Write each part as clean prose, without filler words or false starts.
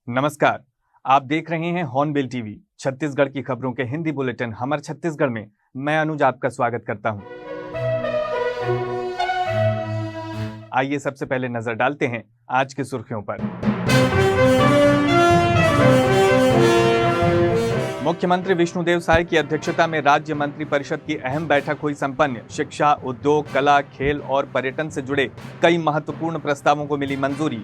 नमस्कार। आप देख रहे हैं हॉर्नबिल टीवी। छत्तीसगढ़ की खबरों के हिंदी बुलेटिन हमर छत्तीसगढ़ में मैं अनुज आपका स्वागत करता हूं। आइए सबसे पहले नजर डालते हैं आज की सुर्खियों पर। मुख्यमंत्री विष्णुदेव साय की अध्यक्षता में राज्य मंत्रिपरिषद की अहम बैठक हुई संपन्न। शिक्षा, उद्योग, कला, खेल और पर्यटन से जुड़े कई महत्वपूर्ण प्रस्तावों को मिली मंजूरी।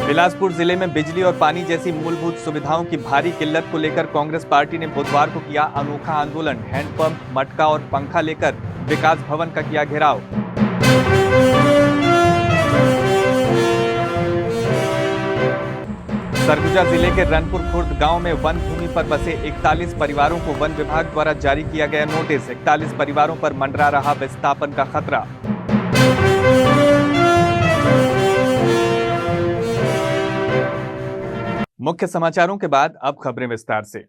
बिलासपुर जिले में बिजली और पानी जैसी मूलभूत सुविधाओं की भारी किल्लत को लेकर कांग्रेस पार्टी ने बुधवार को किया अनोखा आंदोलन। हैंडपंप, मटका और पंखा लेकर विकास भवन का किया घेराव। सरगुजा जिले के रनपुर खुर्द गांव में वन भूमि पर बसे 41 परिवारों को वन विभाग द्वारा जारी किया गया नोटिस। 41 परिवारों पर मंडरा रहा विस्थापन का खतरा। मुख्य समाचारों के बाद अब खबरें विस्तार से।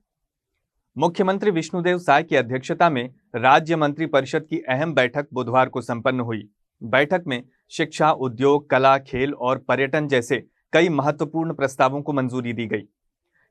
मुख्यमंत्री विष्णुदेव साय की अध्यक्षता में राज्य मंत्रिपरिषद की अहम बैठक बुधवार को संपन्न हुई। बैठक में शिक्षा, उद्योग, कला, खेल और पर्यटन जैसे कई महत्वपूर्ण प्रस्तावों को मंजूरी दी गई।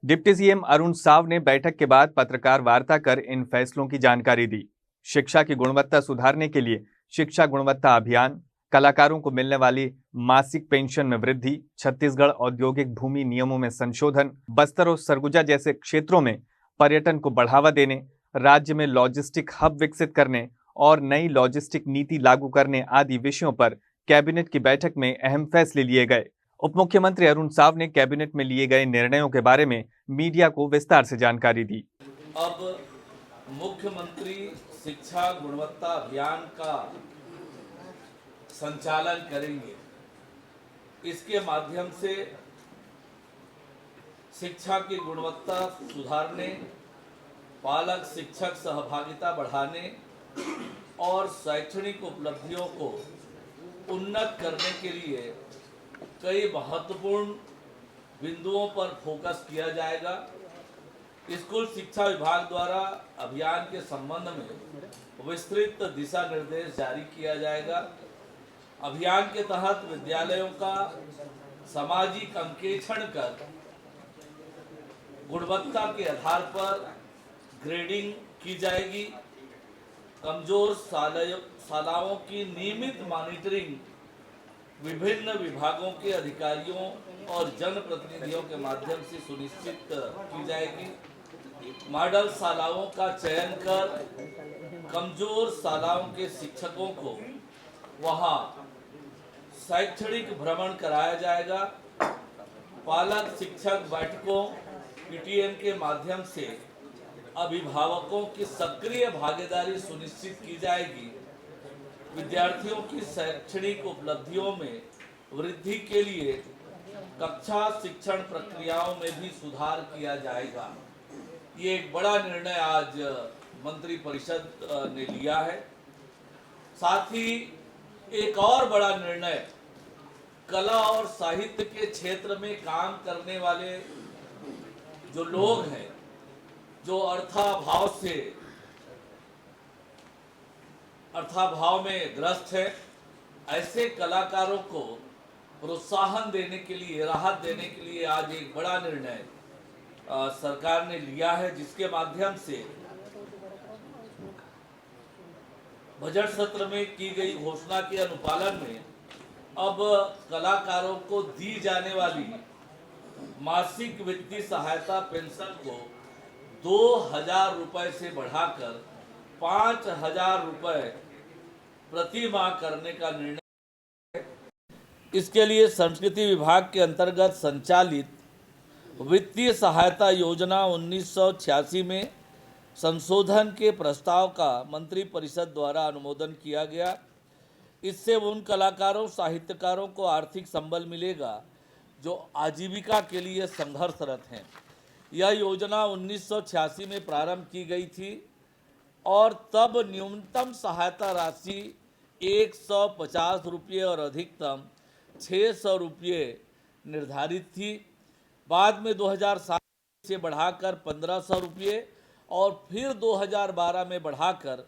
डिप्टी सीएम अरुण साव ने बैठक के बाद पत्रकार वार्ता कर इन फैसलों की जानकारी दी। शिक्षा की गुणवत्ता सुधारने के लिए शिक्षा गुणवत्ता अभियान, कलाकारों को मिलने वाली मासिक पेंशन में वृद्धि, छत्तीसगढ़ औद्योगिक भूमि नियमों में संशोधन, बस्तर और सरगुजा जैसे क्षेत्रों में पर्यटन को बढ़ावा देने, राज्य में लॉजिस्टिक हब विकसित करने और नई लॉजिस्टिक नीति लागू करने आदि विषयों पर कैबिनेट की बैठक में अहम फैसले लिए गए। उप मुख्यमंत्री अरुण साव ने कैबिनेट में लिए गए निर्णयों के बारे में मीडिया को विस्तार से जानकारी दी। अब मुख्यमंत्री शिक्षा गुणवत्ता अभियान का संचालन करेंगे। इसके माध्यम से शिक्षा की गुणवत्ता सुधारने, पालक शिक्षक सहभागिता बढ़ाने और शैक्षणिक उपलब्धियों को उन्नत करने के लिए कई महत्वपूर्ण बिंदुओं पर फोकस किया जाएगा। स्कूल शिक्षा विभाग द्वारा अभियान के संबंध में विस्तृत दिशा निर्देश जारी किया जाएगा। अभियान के तहत विद्यालयों का सामाजिक अंकेक्षण कर गुणवत्ता के आधार पर ग्रेडिंग की जाएगी। कमजोर शालाओं की नियमित मॉनिटरिंग विभिन्न विभागों के अधिकारियों और जनप्रतिनिधियों के माध्यम से सुनिश्चित की जाएगी। मॉडल शालाओं का चयन कर कमजोर शालाओं के शिक्षकों को वहां शैक्षणिक भ्रमण कराया जाएगा। पालक शिक्षक बैठकों पीटीएम के माध्यम से अभिभावकों की सक्रिय भागीदारी सुनिश्चित की जाएगी। विद्यार्थियों की शैक्षणिक उपलब्धियों में वृद्धि के लिए कक्षा शिक्षण प्रक्रियाओं में भी सुधार किया जाएगा। ये एक बड़ा निर्णय आज मंत्रिपरिषद ने लिया है। साथ ही एक और बड़ा निर्णय कला और साहित्य के क्षेत्र में काम करने वाले जो लोग हैं, जो अर्थाभाव में ग्रस्त है, ऐसे कलाकारों को प्रोत्साहन देने के लिए, राहत देने के लिए आज एक बड़ा निर्णय सरकार ने लिया है, जिसके माध्यम से बजट सत्र में की गई घोषणा के अनुपालन में अब कलाकारों को दी जाने वाली मासिक वित्तीय सहायता पेंशन को 2,000 रुपए से बढ़ाकर 5,000 रुपए प्रति माह करने का निर्णय है। इसके लिए संस्कृति विभाग के अंतर्गत संचालित वित्तीय सहायता योजना 1986 में संशोधन के प्रस्ताव का मंत्रिपरिषद द्वारा अनुमोदन किया गया। इससे उन कलाकारों, साहित्यकारों को आर्थिक संबल मिलेगा जो आजीविका के लिए संघर्षरत हैं। यह योजना 1986 में प्रारंभ की गई थी और तब न्यूनतम सहायता राशि 150 रुपये और अधिकतम 600 रुपये निर्धारित थी। बाद में 2007 से बढ़ाकर 1500 रुपये और फिर 2012 में बढ़ाकर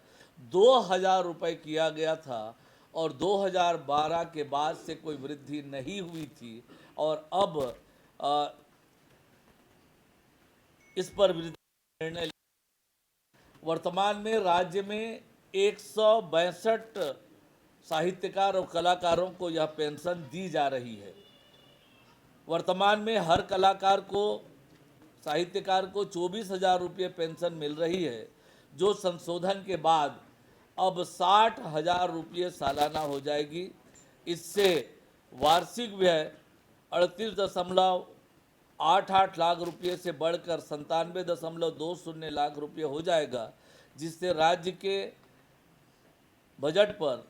2,000 रुपये किया गया था और 2012 के बाद से कोई वृद्धि नहीं हुई थी और अब इस पर निर्णय। वर्तमान में राज्य में 162 साहित्यकार और कलाकारों को यह पेंशन दी जा रही है। वर्तमान में हर कलाकार को, साहित्यकार को 24,000 रुपये पेंशन मिल रही है, जो संशोधन के बाद अब 60,000 रुपये सालाना हो जाएगी। इससे वार्षिक व्यय 38.88 लाख रुपये से बढ़कर 97.20 लाख रुपये हो जाएगा, जिससे राज्य के बजट पर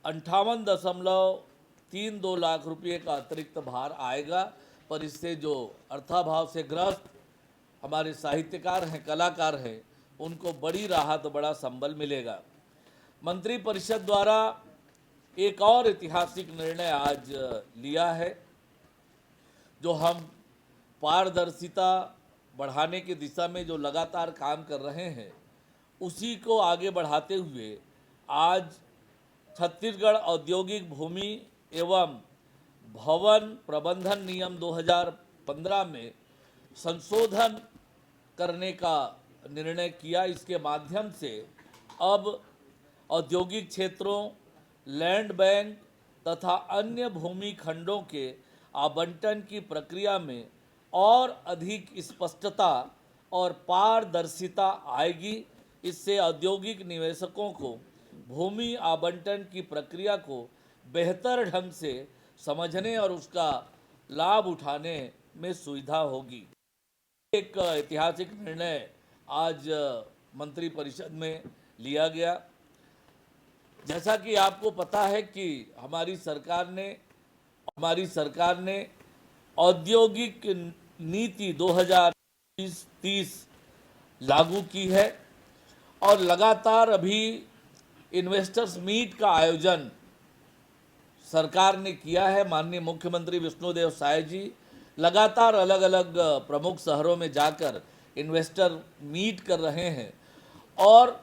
58.32 लाख रुपये का अतिरिक्त भार आएगा। पर इससे जो अर्थाभाव से ग्रस्त हमारे साहित्यकार हैं, कलाकार हैं, उनको बड़ी राहत, बड़ा संबल मिलेगा। मंत्रिपरिषद द्वारा एक और ऐतिहासिक निर्णय आज लिया है, जो हम पारदर्शिता बढ़ाने की दिशा में जो लगातार काम कर रहे हैं, उसी को आगे बढ़ाते हुए आज छत्तीसगढ़ औद्योगिक भूमि एवं भवन प्रबंधन नियम 2015 में संशोधन करने का निर्णय किया। इसके माध्यम से अब औद्योगिक क्षेत्रों, लैंड बैंक तथा अन्य भूमि खंडों के आवंटन की प्रक्रिया में और अधिक स्पष्टता और पारदर्शिता आएगी। इससे औद्योगिक निवेशकों को भूमि आवंटन की प्रक्रिया को बेहतर ढंग से समझने और उसका लाभ उठाने में सुविधा होगी। एक ऐतिहासिक निर्णय आज मंत्रिपरिषद में लिया गया। जैसा कि आपको पता है कि हमारी सरकार ने औद्योगिक नीति 2020-30 लागू की है और लगातार अभी इन्वेस्टर्स मीट का आयोजन सरकार ने किया है। माननीय मुख्यमंत्री विष्णुदेव साय जी लगातार अलग अलग प्रमुख शहरों में जाकर इन्वेस्टर मीट कर रहे हैं और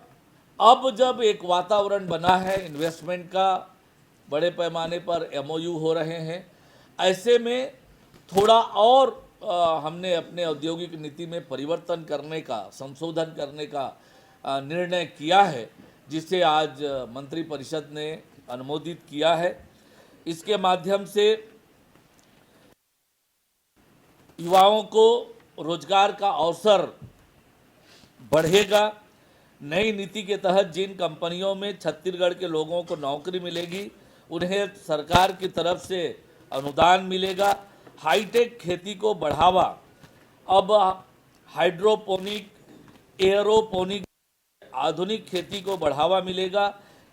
अब जब एक वातावरण बना है इन्वेस्टमेंट का, बड़े पैमाने पर MOU हो रहे हैं, ऐसे में थोड़ा और हमने अपने औद्योगिक नीति में परिवर्तन करने का, संशोधन करने का निर्णय किया है, जिसे आज मंत्रिपरिषद ने अनुमोदित किया है। इसके माध्यम से युवाओं को रोजगार का अवसर बढ़ेगा। नई नीति के तहत जिन कंपनियों में छत्तीसगढ़ के लोगों को नौकरी मिलेगी, उन्हें सरकार की तरफ से अनुदान मिलेगा। हाईटेक खेती को बढ़ावा, अब हाइड्रोपोनिक, एयरोपोनिक, आधुनिक खेती को बढ़ावा मिलेगा।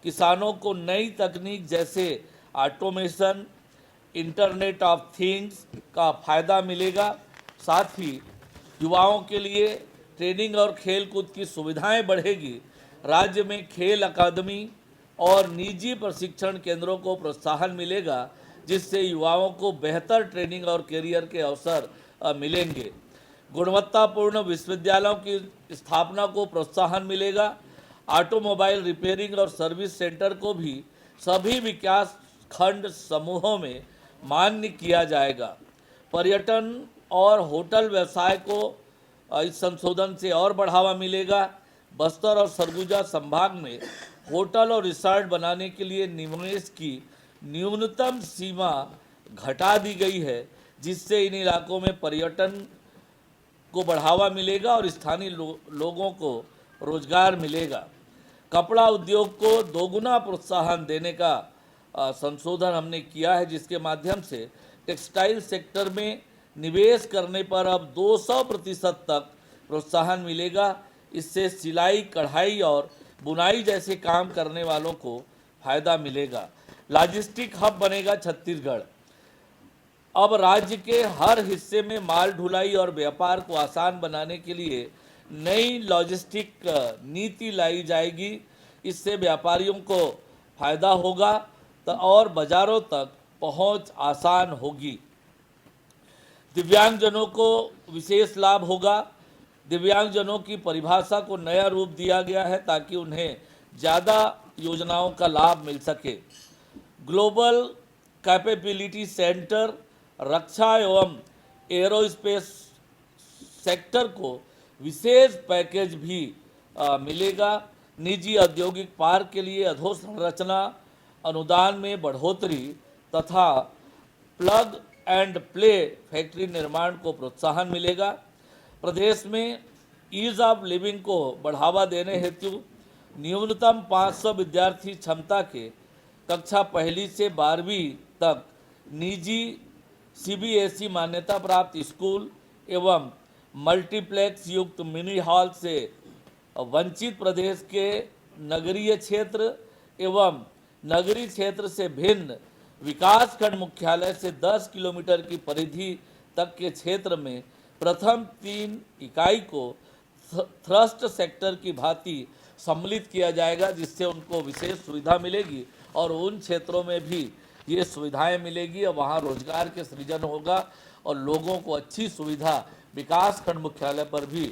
किसानों को नई तकनीक जैसे ऑटोमेशन, इंटरनेट ऑफ थिंग्स का फायदा मिलेगा। साथ ही युवाओं के लिए ट्रेनिंग और खेल कूद की सुविधाएं बढ़ेगी। राज्य में खेल अकादमी और निजी प्रशिक्षण केंद्रों को प्रोत्साहन मिलेगा, जिससे युवाओं को बेहतर ट्रेनिंग और करियर के अवसर मिलेंगे। गुणवत्तापूर्ण विश्वविद्यालयों की स्थापना को प्रोत्साहन मिलेगा। ऑटोमोबाइल रिपेयरिंग और सर्विस सेंटर को भी सभी विकास खंड समूहों में मान्य किया जाएगा। पर्यटन और होटल व्यवसाय को इस संशोधन से और बढ़ावा मिलेगा। बस्तर और सरगुजा संभाग में होटल और रिसॉर्ट बनाने के लिए निवेश की न्यूनतम सीमा घटा दी गई है, जिससे इन इलाकों में पर्यटन को बढ़ावा मिलेगा और स्थानीय लोगों को रोजगार मिलेगा। कपड़ा उद्योग को दोगुना प्रोत्साहन देने का संशोधन हमने किया है, जिसके माध्यम से टेक्सटाइल सेक्टर में निवेश करने पर अब 200% तक प्रोत्साहन मिलेगा। इससे सिलाई, कढ़ाई और बुनाई जैसे काम करने वालों को फायदा मिलेगा। लॉजिस्टिक हब बनेगा छत्तीसगढ़। अब राज्य के हर हिस्से में माल ढुलाई और व्यापार को आसान बनाने के लिए नई लॉजिस्टिक नीति लाई जाएगी। इससे व्यापारियों को फायदा होगा और बाजारों तक पहुंच आसान होगी। दिव्यांगजनों को विशेष लाभ होगा। दिव्यांगजनों की परिभाषा को नया रूप दिया गया है ताकि उन्हें ज़्यादा योजनाओं का लाभ मिल सके। ग्लोबल कैपेबिलिटी सेंटर, रक्षा एवं एरोस्पेस सेक्टर को विशेष पैकेज भी मिलेगा। निजी औद्योगिक पार्क के लिए अधोसंरचना अनुदान में बढ़ोतरी तथा प्लग एंड प्ले फैक्ट्री निर्माण को प्रोत्साहन मिलेगा। प्रदेश में ईज ऑफ लिविंग को बढ़ावा देने हेतु न्यूनतम 500 विद्यार्थी क्षमता के कक्षा 1 से 12वीं तक निजी CBSE मान्यता प्राप्त स्कूल एवं मल्टीप्लेक्स युक्त मिनी हॉल से वंचित प्रदेश के नगरीय क्षेत्र एवं नगरीय क्षेत्र से भिन्न विकासखंड मुख्यालय से 10 किलोमीटर की परिधि तक के क्षेत्र में प्रथम 3 इकाई को थ्रस्ट सेक्टर की भांति सम्मिलित किया जाएगा, जिससे उनको विशेष सुविधा मिलेगी और उन क्षेत्रों में भी ये सुविधाएं मिलेगी और वहाँ रोजगार के सृजन होगा और लोगों को अच्छी सुविधा विकासखंड मुख्यालय पर भी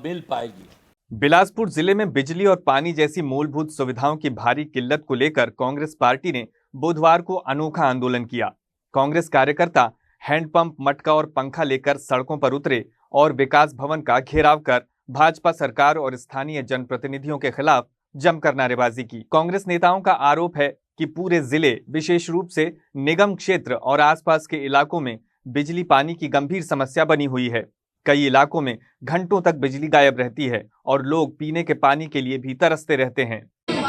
मिल पाएगी। बिलासपुर जिले में बिजली और पानी जैसी मूलभूत सुविधाओं की भारी किल्लत को लेकर कांग्रेस पार्टी ने बुधवार को अनोखा आंदोलन किया। कांग्रेस कार्यकर्ता हैंडपंप, मटका और पंखा लेकर सड़कों पर उतरे और विकास भवन का घेराव कर भाजपा सरकार और स्थानीय जनप्रतिनिधियों के खिलाफ जमकर नारेबाजी की। कांग्रेस नेताओं का आरोप है कि पूरे जिले, विशेष रूप से निगम क्षेत्र और आसपास के इलाकों में बिजली पानी की गंभीर समस्या बनी हुई है। कई इलाकों में घंटों तक बिजली गायब रहती है और लोग पीने के पानी के लिए भी तरसते रहते हैं।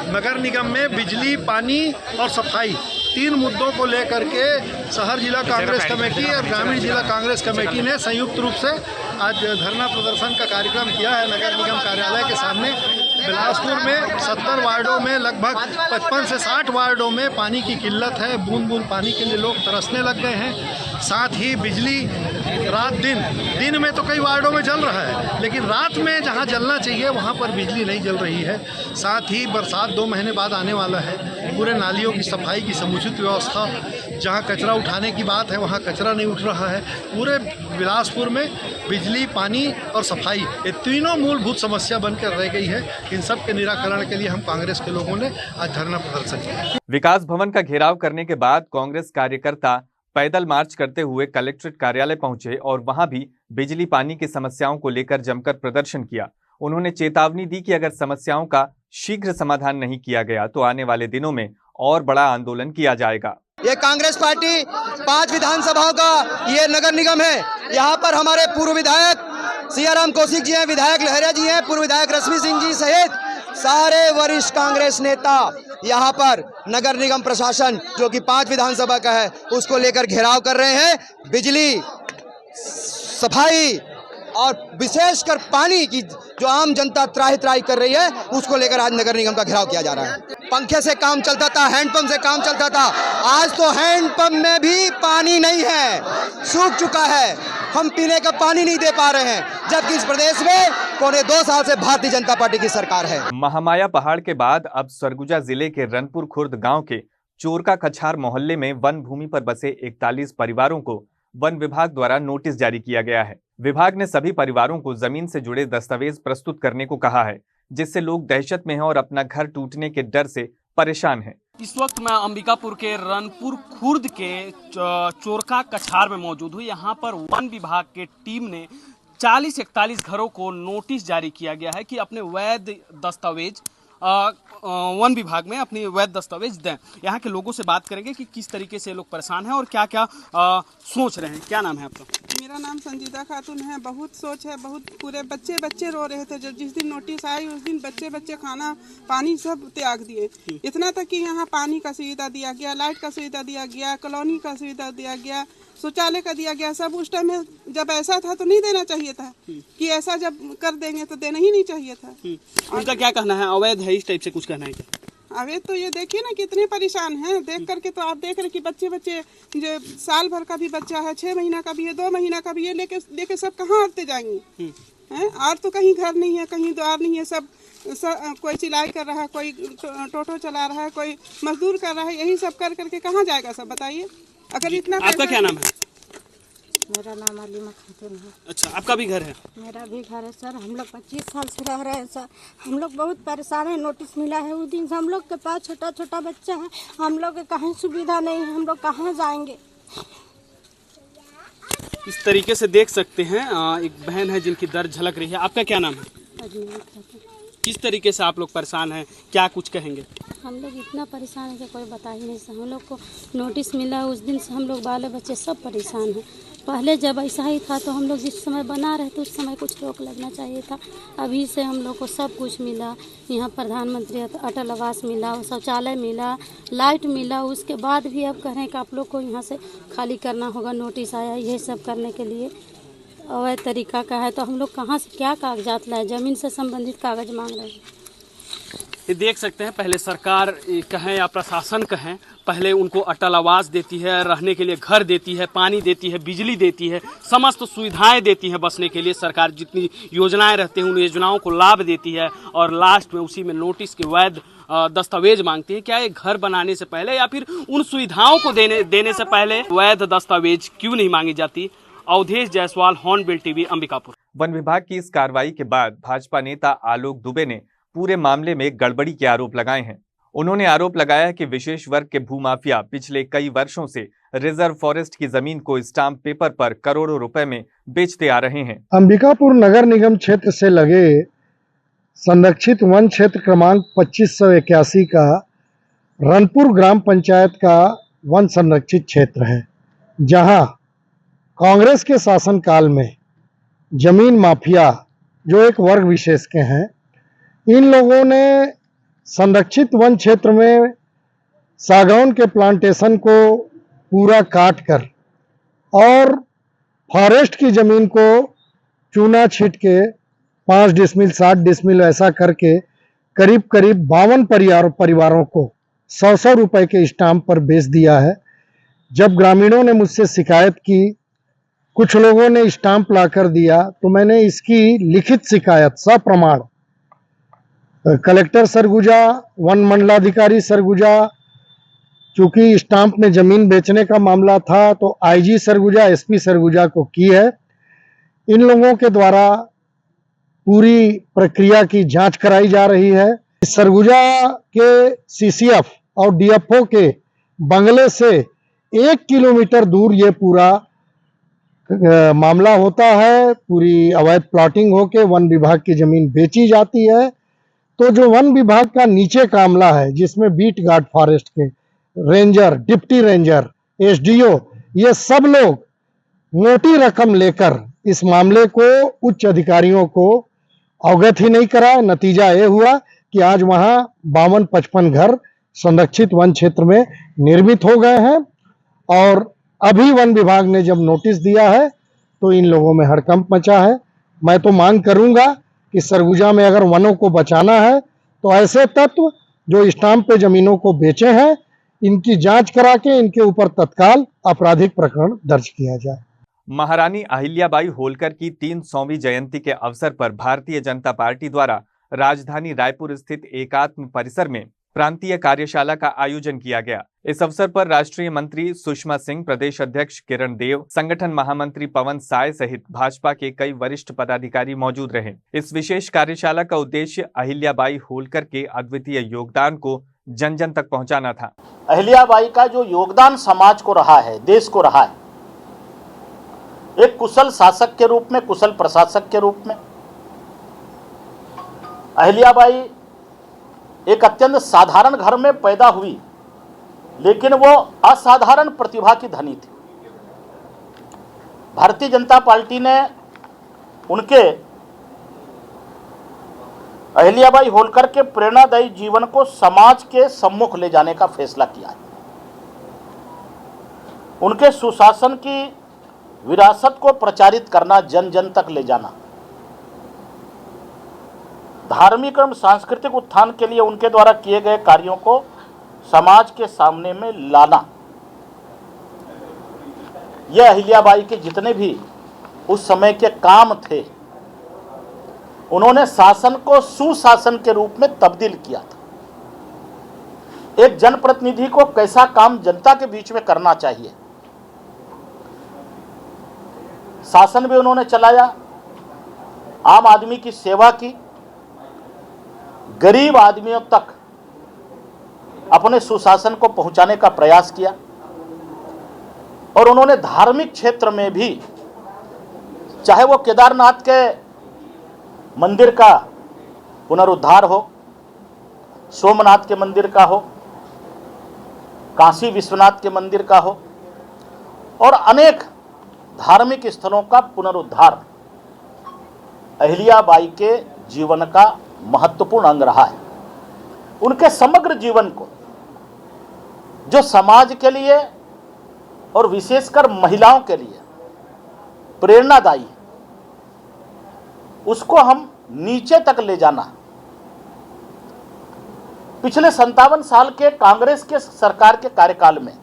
नगर निगम में बिजली, पानी और सफाई 3 मुद्दों को लेकर के शहर जिला कांग्रेस कमेटी और ग्रामीण जिला कांग्रेस कमेटी ने संयुक्त रूप से आज धरना प्रदर्शन का कार्यक्रम किया है नगर निगम कार्यालय के सामने। बिलासपुर में 70 वार्डों में लगभग 55 से 60 वार्डों में पानी की किल्लत है। बूंद बूंद पानी के लिए लोग तरसने लग गए हैं। साथ ही बिजली रात दिन में तो कई वार्डों में जल रहा है, लेकिन रात में जहां जलना चाहिए वहां पर बिजली नहीं जल रही है। साथ ही बरसात 2 महीने बाद आने वाला है। पूरे नालियों की सफाई की समुचित व्यवस्था, जहां कचरा उठाने की बात है वहां कचरा नहीं उठ रहा है। पूरे बिलासपुर में बिजली, पानी और सफाई, ये तीनों मूलभूत समस्या बनकर रह गई है। इन सब के निराकरण के लिए हम कांग्रेस के लोगों ने आज धरना प्रदर्शन किया। विकास भवन का घेराव करने के बाद कांग्रेस कार्यकर्ता पैदल मार्च करते हुए कलेक्ट्रेट कार्यालय पहुंचे और वहां भी बिजली पानी की समस्याओं को लेकर जमकर प्रदर्शन किया। उन्होंने चेतावनी दी कि अगर समस्याओं का शीघ्र समाधान नहीं किया गया तो आने वाले दिनों में और बड़ा आंदोलन किया जाएगा। ये कांग्रेस पार्टी 5 विधानसभाओं का ये नगर निगम है। यहाँ पर हमारे पूर्व विधायक सियाराम कौशिक जी हैं, विधायक लहरिया जी हैं, पूर्व विधायक रश्मि सिंह जी सहित सारे वरिष्ठ कांग्रेस नेता यहाँ पर नगर निगम प्रशासन जो कि 5 विधानसभा का है उसको लेकर घेराव कर रहे हैं। बिजली, सफाई और विशेषकर पानी की जो आम जनता त्राही त्राही कर रही है उसको लेकर आज नगर निगम का घेराव किया जा रहा है। पंखे से काम चलता था, हैंडपंप से काम चलता था, आज तो हैंडपंप में भी पानी नहीं है, सूख चुका है। हम पीने का पानी नहीं दे पा रहे हैं, जबकि इस प्रदेश में पौने 2 साल से भारतीय जनता पार्टी की सरकार है। महामाया पहाड़ के बाद अब सरगुजा जिले के रनपुर खुर्द गांव के चोरका कछार मोहल्ले में वन भूमि पर बसे 41 परिवारों को वन विभाग द्वारा नोटिस जारी किया गया है। विभाग ने सभी परिवारों को जमीन से जुड़े दस्तावेज प्रस्तुत करने को कहा है, जिससे लोग दहशत में हैं और अपना घर टूटने के डर से परेशान हैं। इस वक्त मैं अंबिकापुर के रनपुर खुर्द के चोरका कछार में मौजूद हूँ। यहाँ पर वन विभाग के टीम ने 40-41 घरों को नोटिस जारी किया गया है कि अपने वैध दस्तावेज वन विभाग में अपनी वैध दस्तावेज दें। यहाँ के लोगों से बात करेंगे कि किस तरीके से लोग परेशान हैं और क्या क्या सोच रहे हैं। क्या नाम है आपका? मेरा नाम संजीदा खातून है। बहुत सोच है, बहुत पूरे बच्चे रो रहे थे। जब जिस दिन नोटिस आई उस दिन बच्चे खाना पानी सब त्याग दिए। इतना तक कि यहाँ पानी का सुविधा दिया गया, लाइट का सुविधा दिया गया, कॉलोनी का सुविधा दिया गया, शौचालय का दिया गया। सब उस टाइम में जब ऐसा था तो नहीं देना चाहिए था कि ऐसा जब कर देंगे तो देना ही नहीं चाहिए था। उनका क्या कहना है? अवैध है इस टाइप से कुछ कहना है क्या? अवैध तो ये देखिए ना कितने परेशान हैं देख करके। तो आप देख रहे कि बच्चे जो साल भर का भी बच्चा है, 6 महीना का भी है, 2 महीना का भी है, लेके सब कहाँ आते जाएंगे हैं? और तो कहीं घर नहीं है, कहीं द्वार नहीं है। सब कोई सिलाई कर रहा है, कोई टोटो चला रहा है, कोई मजदूर कर रहा है। यही सब कर करके कहाँ जाएगा सब बताइए? अगर इतना आपका क्या नाम है? मेरा नाम अलीमा खातून है। अच्छा, आपका भी घर है? मेरा भी घर है सर। हम लोग 25 साल से रह रहे हैं सर। हम लोग बहुत परेशान हैं। नोटिस मिला है उस दिन से। हम लोग के पास छोटा छोटा बच्चा है। हम लोग के कहीं सुविधा नहीं है। हम लोग कहाँ जाएंगे? इस तरीके से देख सकते हैं, एक बहन है जिनकी दर्द झलक रही है। आपका क्या नाम है? अलीमा खातून। किस तरीके से आप लोग परेशान हैं, क्या कुछ कहेंगे? हम लोग इतना परेशान है कि कोई बता ही नहीं सकता। हम लोग को नोटिस मिला उस दिन से हम लोग बाले बच्चे सब परेशान हैं। पहले जब ऐसा ही था तो हम लोग जिस समय बना रहे थे उस समय कुछ रोक लगना चाहिए था। अभी से हम लोग को सब कुछ मिला। यहाँ प्रधानमंत्री अटल आवास मिला, शौचालय मिला, लाइट मिला। उसके बाद भी अब कह रहे हैं कि आप लोग को यहाँ से खाली करना होगा। नोटिस आया ये सब करने के लिए। अवैध तरीका का है तो हम लोग कहाँ से क्या कागजात लाए? ज़मीन से संबंधित कागज मांग रहे हैं। ये देख सकते हैं, पहले सरकार कहें या प्रशासन कहें, पहले उनको अटल आवास देती है, रहने के लिए घर देती है, पानी देती है, बिजली देती है, समस्त सुविधाएं देती है बसने के लिए। सरकार जितनी योजनाएं रहती हैं उन योजनाओं को लाभ देती है और लास्ट में उसी में नोटिस के वैध दस्तावेज मांगती है। क्या ये घर बनाने से पहले या फिर उन सुविधाओं को देने से पहले वैध दस्तावेज क्यों नहीं मांगी जाती? Awadhesh Jaiswal, Hornbill TV, Ambikapur. वन विभाग की इस कार्रवाई के बाद भाजपा नेता आलोक दुबे ने पूरे मामले में गड़बड़ी के आरोप लगाए हैं। उन्होंने आरोप लगाया कि विशेष वर्ग के भूमाफिया पिछले कई वर्षों से रिजर्व फॉरेस्ट की जमीन को स्टाम्प पेपर पर करोड़ों रुपए में बेचते आ रहे हैं। अंबिकापुर नगर निगम क्षेत्र से लगे संरक्षित वन क्षेत्र क्रमांक 2581 का रनपुर ग्राम पंचायत का वन संरक्षित क्षेत्र है, जहां कांग्रेस के शासनकाल में जमीन माफिया जो एक वर्ग विशेष के हैं, इन लोगों ने संरक्षित वन क्षेत्र में सागौन के प्लांटेशन को पूरा काट कर और फॉरेस्ट की जमीन को चूना छीट के 5 डिसमिल 60 डिसमिल ऐसा करके करीब करीब 52 परिवारों को 100 रुपए के स्टाम्प पर बेच दिया है। जब ग्रामीणों ने मुझसे शिकायत की, कुछ लोगों ने स्टाम्प ला कर दिया, तो मैंने इसकी लिखित शिकायत सप्रमाण कलेक्टर सरगुजा, वन मंडलाधिकारी सरगुजा, चूंकि स्टाम्प में जमीन बेचने का मामला था तो आईजी सरगुजा, एसपी सरगुजा को की है। इन लोगों के द्वारा पूरी प्रक्रिया की जांच कराई जा रही है। सरगुजा के सीसीएफ और डीएफओ के बंगले से 1 किलोमीटर दूर ये पूरा मामला होता है। पूरी अवैध प्लॉटिंग होके वन विभाग की जमीन बेची जाती है। तो जो वन विभाग का नीचे का अमला है, जिसमें बीट गार्ड फॉरेस्ट के रेंजर, डिप्टी रेंजर, एसडीओ, ये सब लोग मोटी रकम लेकर इस मामले को उच्च अधिकारियों को अवगत ही नहीं करा। नतीजा ये हुआ कि आज वहां 52-55 घर संरक्षित वन क्षेत्र में निर्मित हो गए हैं और अभी वन विभाग ने जब नोटिस दिया है तो इन लोगों में हड़कंप मचा है। मैं तो मांग करूंगा कि सरगुजा में अगर वनों को बचाना है तो ऐसे तत्व जो स्टाम्प पे जमीनों को बेचे हैं, इनकी जांच करा के इनके ऊपर तत्काल आपराधिक प्रकरण दर्ज किया जाए। महारानी अहिल्याबाई होलकर की 300वीं जयंती के अवसर पर भारतीय जनता पार्टी द्वारा राजधानी रायपुर स्थित एकात्म परिसर में प्रांतीय कार्यशाला का आयोजन किया गया। इस अवसर पर राष्ट्रीय मंत्री सुषमा सिंह, प्रदेश अध्यक्ष किरण देव, संगठन महामंत्री पवन साय सहित भाजपा के कई वरिष्ठ पदाधिकारी मौजूद रहे। इस विशेष कार्यशाला का उद्देश्य अहिल्याबाई होलकर के अद्वितीय योगदान को जन जन तक पहुंचाना था। अहिल्याबाई का जो योगदान समाज को रहा है, देश को रहा है, एक कुशल शासक के रूप में, कुशल प्रशासक के रूप में, अहिल्याबाई एक अत्यंत साधारण घर में पैदा हुई, लेकिन वो असाधारण प्रतिभा की धनी थी। भारतीय जनता पार्टी ने उनके अहिल्याबाई होलकर के प्रेरणादायी जीवन को समाज के सम्मुख ले जाने का फैसला किया है। उनके सुशासन की विरासत को प्रचारित करना, जन जन तक ले जाना, धार्मिक एवं सांस्कृतिक उत्थान के लिए उनके द्वारा किए गए कार्यों को समाज के सामने में लाना, यह अहिल्याबाई के जितने भी उस समय के काम थे, उन्होंने शासन को सुशासन के रूप में तब्दील किया था। एक जनप्रतिनिधि को कैसा काम जनता के बीच में करना चाहिए, शासन भी उन्होंने चलाया, आम आदमी की सेवा की, गरीब आदमियों तक अपने सुशासन को पहुंचाने का प्रयास किया। और उन्होंने धार्मिक क्षेत्र में भी, चाहे वो केदारनाथ के मंदिर का पुनरुद्धार हो, सोमनाथ के मंदिर का हो, काशी विश्वनाथ के मंदिर का हो, और अनेक धार्मिक स्थलों का पुनरुद्धार अहिल्याबाई के जीवन का महत्वपूर्ण अंग रहा है। उनके समग्र जीवन को, जो समाज के लिए और विशेषकर महिलाओं के लिए प्रेरणादायी है, उसको हम नीचे तक ले जाना। पिछले 57 साल के कांग्रेस के सरकार के कार्यकाल में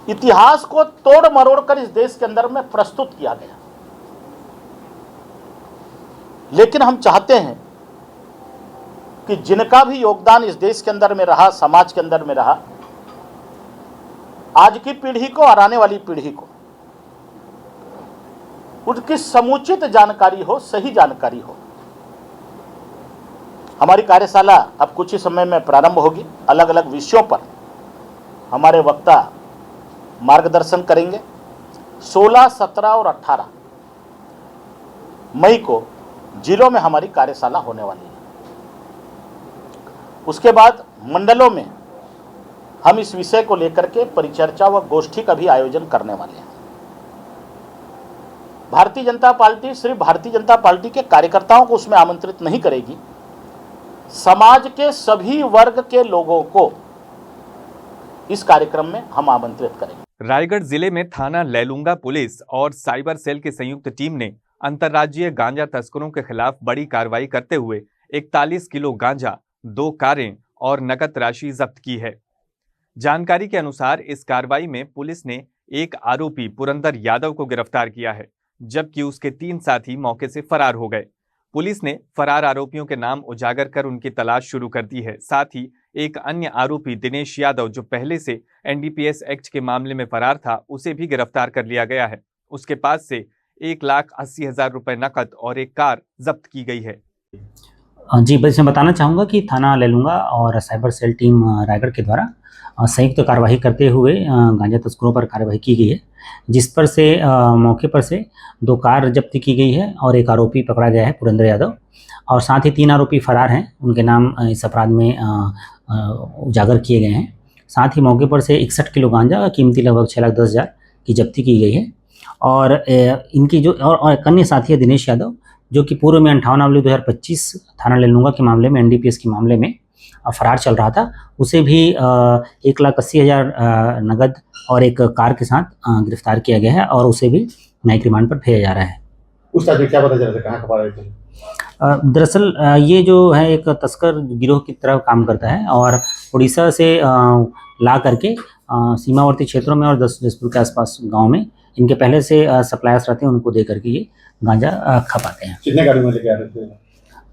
इतिहास को तोड़ मरोड़ कर इस देश के अंदर में प्रस्तुत किया गया। लेकिन हम चाहते हैं कि जिनका भी योगदान इस देश के अंदर में रहा, समाज के अंदर में रहा, आज की पीढ़ी को और आने वाली पीढ़ी को उनकी समुचित जानकारी हो, सही जानकारी हो। हमारी कार्यशाला अब कुछ ही समय में प्रारंभ होगी। अलग अलग विषयों पर हमारे वक्ता मार्गदर्शन करेंगे। 16, 17 और 18 मई को जिलों में हमारी कार्यशाला होने वाली है। उसके बाद मंडलों में हम इस विषय को लेकर के परिचर्चा व गोष्ठी का भी आयोजन करने वाले हैं। भारतीय जनता पार्टी सिर्फ भारतीय जनता पार्टी के कार्यकर्ताओं को उसमें आमंत्रित नहीं करेगी, समाज के सभी वर्ग के लोगों को इस कार्यक्रम में हम आमंत्रित करेंगे। रायगढ़ जिले में थाना लैलूंगा पुलिस और साइबर सेल की संयुक्त टीम ने अंतर्राज्यीय गांजा तस्करों के खिलाफ बड़ी कार्रवाई करते हुए 41 किलो गांजा, 2 कारें और नकद राशि जब्त की है। जानकारी के अनुसार इस कार्रवाई में पुलिस ने एक आरोपी पुरंदर यादव को गिरफ्तार किया है, जबकि उसके 3 साथी मौके से फरार हो गए। पुलिस ने फरार आरोपियों के नाम उजागर कर उनकी तलाश शुरू कर दी है। साथ ही एक अन्य आरोपी दिनेश यादव, जो पहले से एनडीपीएस एक्ट के मामले में फरार था, उसे भी गिरफ्तार कर लिया गया है। उसके पास से 1,80,000 रुपए नकद और एक कार जब्त की गई है। जी, बस मैं बताना चाहूँगा कि थाना लैलूंगा और साइबर सेल टीम रायगढ़ के द्वारा संयुक्त कार्रवाई करते हुए गांजा तस्करों पर कार्रवाई की गई है, जिस पर से मौके पर से 2 कार जब्त की गई है और एक आरोपी पकड़ा गया है, पुरंदर यादव, और साथ ही 3 आरोपी फरार हैं। उनके नाम इस अपराध में उजागर किए गए हैं। साथ ही मौके पर से 61 किलो गांजा कीमती लगभग 6,10,000 की जब्ती की गई है। और इनकी जो और एक अन्य साथी है दिनेश यादव, जो कि पूर्व में 58/2025 थाना लैलूंगा के मामले में, एनडीपीएस के मामले में फरार चल रहा था, उसे भी 1,80,000 नगद और एक कार के साथ गिरफ्तार किया गया है और उसे भी न्यायिक रिमांड पर भेजा जा रहा है। उस टाइम क्या पता चला था, कहाँ खपा रहे थे? दरअसल ये जो है एक तस्कर गिरोह की तरह काम करता है और उड़ीसा से ला करके सीमावर्ती क्षेत्रों में और जसपुर के आसपास गांव में इनके पहले से सप्लायर्स रहते हैं, उनको दे करके ये गांजा खपाते हैं। कितने गाड़ी में लेके आ रहे थे?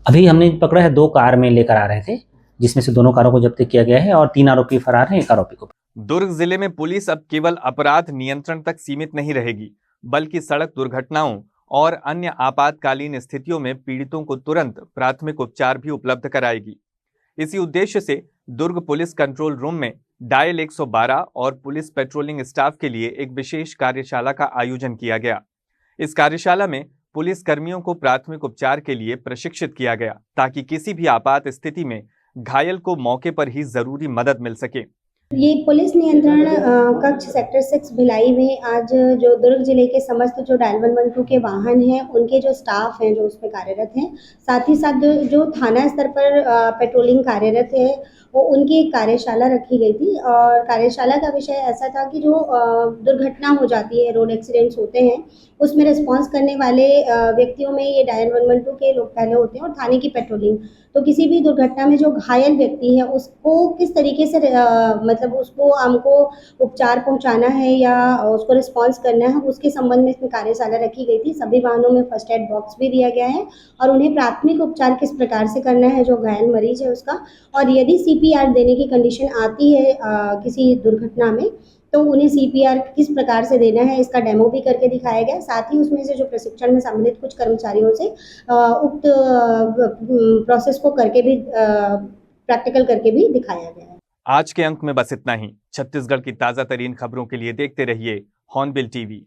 अभी हमने पकड़ा है 2 कार में लेकर आ रहे थे, जिसमें से 2 कारों को जब्त किया गया है और 3 आरोपी फरार हैं, 1 आरोपी को। दुर्ग जिले में पुलिस अब केवल अपराध नियंत्रण तक सीमित नहीं रहेगी, बल्कि सड़क दुर्घटनाओं और अन्य आपातकालीन स्थितियों में पीड़ितों को तुरंत प्राथमिक उपचार भी उपलब्ध कराएगी। इसी उद्देश्य से दुर्ग पुलिस कंट्रोल रूम में डायल 112 और पुलिस पेट्रोलिंग स्टाफ के लिए एक विशेष कार्यशाला का आयोजन किया गया। इस कार्यशाला में पुलिस कर्मियों को प्राथमिक उपचार के लिए प्रशिक्षित किया गया, ताकि किसी भी आपात स्थिति में घायल को मौके पर ही जरूरी मदद मिल सके। ये पुलिस नियंत्रण कक्ष सेक्टर 6 भिलाई में आज जो दुर्ग जिले के समस्त जो डायल 112 के वाहन हैं, उनके जो स्टाफ हैं जो उसमें कार्यरत हैं, साथ ही साथ जो थाना स्तर पर पेट्रोलिंग कार्यरत है, वो उनकी एक कार्यशाला रखी गई थी। और कार्यशाला का विषय ऐसा था कि जो दुर्घटना हो जाती है, रोड एक्सीडेंट्स होते हैं, उसमें रिस्पॉन्स करने वाले व्यक्तियों में ये डायल 112 के लोग पहले होते हैं और थाने की पेट्रोलिंग। तो किसी भी दुर्घटना में जो घायल व्यक्ति है उसको किस तरीके से मतलब उसको हमको उपचार पहुंचाना है या उसको रिस्पॉन्स करना है, उसके संबंध में इसमें कार्यशाला रखी गई थी। सभी वाहनों में फर्स्ट एड बॉक्स भी दिया गया है और उन्हें प्राथमिक उपचार किस प्रकार से करना है जो घायल मरीज है उसका। और यदि CPR देने की कंडीशन आती है किसी दुर्घटना में, तो उन्हें CPR किस प्रकार से देना है इसका डेमो भी करके दिखाया गया। साथ ही उसमें से जो प्रशिक्षण में सम्मिलित कुछ कर्मचारियों से उक्त प्रोसेस को करके भी प्रैक्टिकल करके भी दिखाया गया है। आज के अंक में बस इतना ही। छत्तीसगढ़ की ताजा तरीन खबरों के लिए देखते रहिए हॉर्नबिल टीवी।